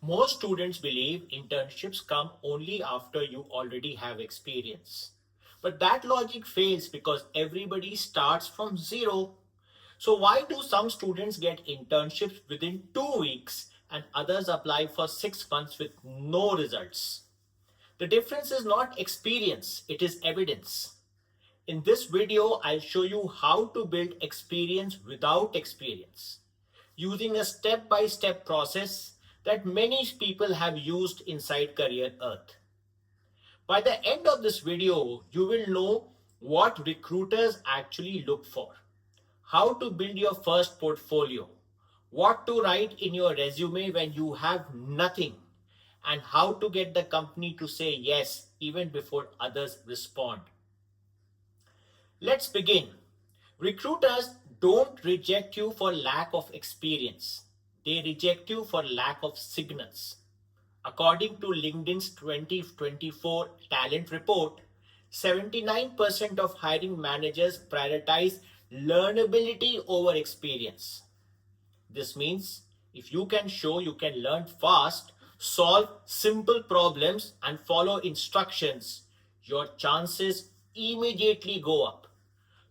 Most students believe internships come only after you already have experience. But that logic fails because everybody starts from zero. So, why do some students get internships within 2 weeks and others apply for 6 months with no results? The difference is not experience, it is evidence. In this video, I'll show you how to build experience without experience, using a step-by-step process that many people have used inside Career Earth. By the end of this video, you will know what recruiters actually look for, how to build your first portfolio, what to write in your resume when you have nothing, and how to get the company to say yes even before others respond. Let's begin. Recruiters don't reject you for lack of experience. They reject you for lack of signals. According to LinkedIn's 2024 talent report, 79% of hiring managers prioritize learnability over experience. This means if you can show you can learn fast, solve simple problems, and follow instructions, your chances immediately go up.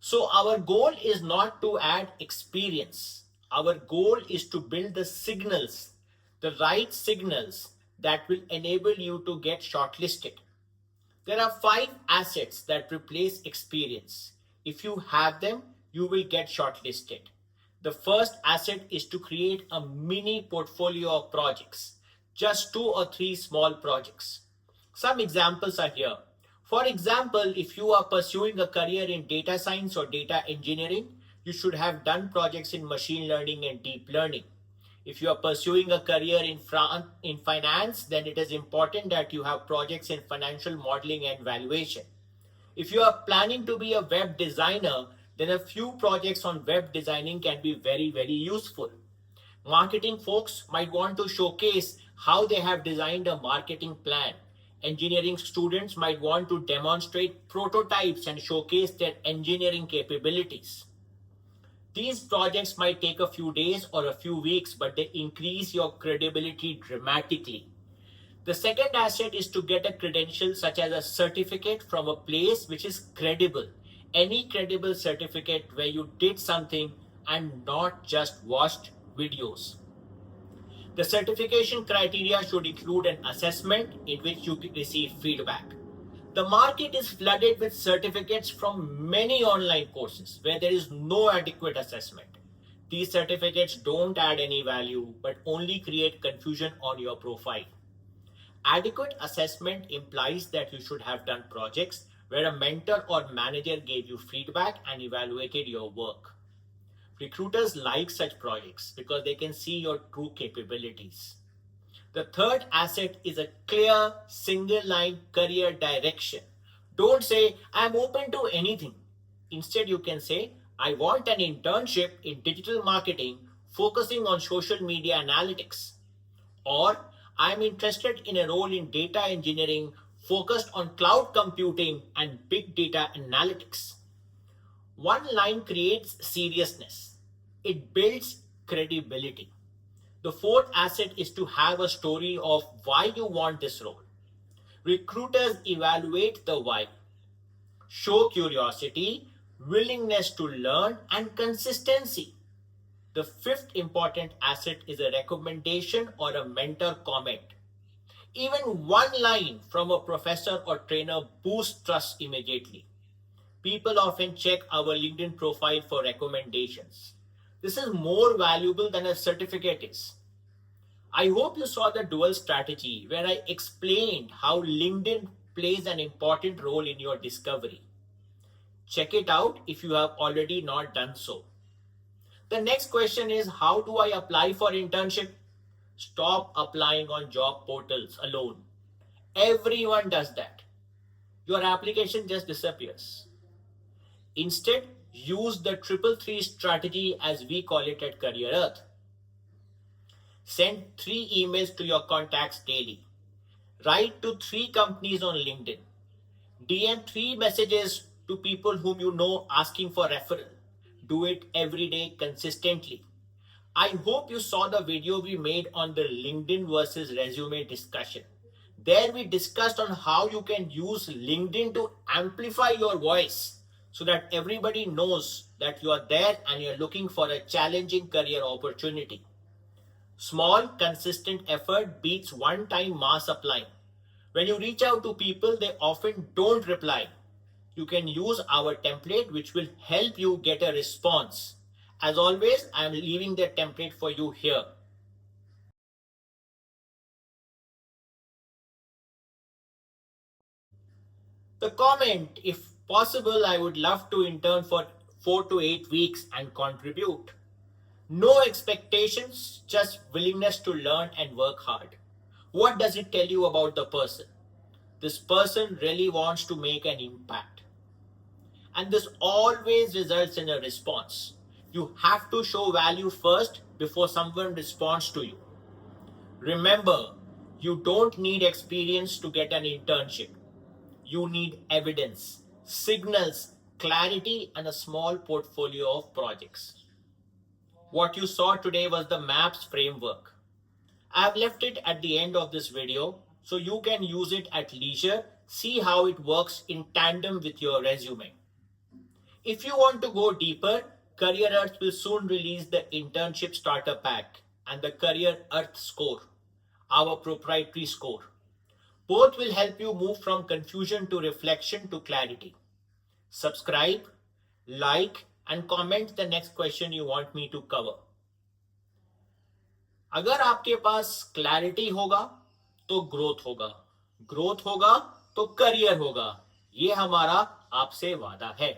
So, our goal is not to add experience. Our goal is to build the right signals that will enable you to get shortlisted. There are 5 assets that replace experience. If you have them, you will get shortlisted. The first asset is to create a mini portfolio of projects, just 2 or 3 small projects. Some examples are here. For example, if you are pursuing a career in data science or data engineering, you should have done projects in machine learning and deep learning. If you are pursuing a career in finance, then it is important that you have projects in financial modeling and valuation. If you are planning to be a web designer, then a few projects on web designing can be very, very useful. Marketing folks might want to showcase how they have designed a marketing plan. Engineering students might want to demonstrate prototypes and showcase their engineering capabilities. These projects might take a few days or a few weeks, but they increase your credibility dramatically. The second asset is to get a credential such as a certificate from a place which is credible. Any credible certificate where you did something and not just watched videos. The certification criteria should include an assessment in which you receive feedback. The market is flooded with certificates from many online courses where there is no adequate assessment. These certificates don't add any value but only create confusion on your profile. Adequate assessment implies that you should have done projects where a mentor or manager gave you feedback and evaluated your work. Recruiters like such projects because they can see your true capabilities. The third asset is a clear single line career direction. Don't say, I'm open to anything. Instead, you can say, I want an internship in digital marketing focusing on social media analytics. Or, I'm interested in a role in data engineering focused on cloud computing and big data analytics. One line creates seriousness, it builds credibility. The fourth asset is to have a story of why you want this role. Recruiters evaluate the why, show curiosity, willingness to learn, and consistency. The fifth important asset is a recommendation or a mentor comment. Even one line from a professor or trainer boosts trust immediately. People often check our LinkedIn profile for recommendations. This is more valuable than a certificate is. I hope you saw the dual strategy where I explained how LinkedIn plays an important role in your discovery. Check it out if you have already not done so. The next question is, how do I apply for internship? Stop applying on job portals alone. Everyone does that. Your application just disappears. Instead, use the 333 strategy as we call it at Career Earth. Send 3 emails to your contacts daily. Write to 3 companies on LinkedIn. DM 3 messages to people whom you know asking for referral. Do it every day consistently. I hope you saw the video we made on the LinkedIn versus resume discussion. There we discussed on how you can use LinkedIn to amplify your voice so that everybody knows that you are there and you're looking for a challenging career opportunity. Small, consistent effort beats one-time mass applying. When you reach out to people, they often don't reply. You can use our template, which will help you get a response. As always, I am leaving the template for you here. The comment, if possible, I would love to intern for 4 to 8 weeks and contribute. No expectations, just willingness to learn and work hard. What does it tell you about the person? This person really wants to make an impact. And this always results in a response. You have to show value first before someone responds to you. Remember, you don't need experience to get an internship. You need evidence, signals, clarity, and a small portfolio of projects. What you saw today was the MAPS framework. I've left it at the end of this video so you can use it at leisure, see how it works in tandem with your resume. If you want to go deeper, Career Earth will soon release the Internship Starter Pack and the Career Earth Score, our proprietary score. Both will help you move from confusion to reflection to clarity. Subscribe, like, and comment the next question you want me to cover. अगर आपके पास clarity होगा तो growth होगा, growth होगा तो career होगा, ये हमारा आपसे वादा है.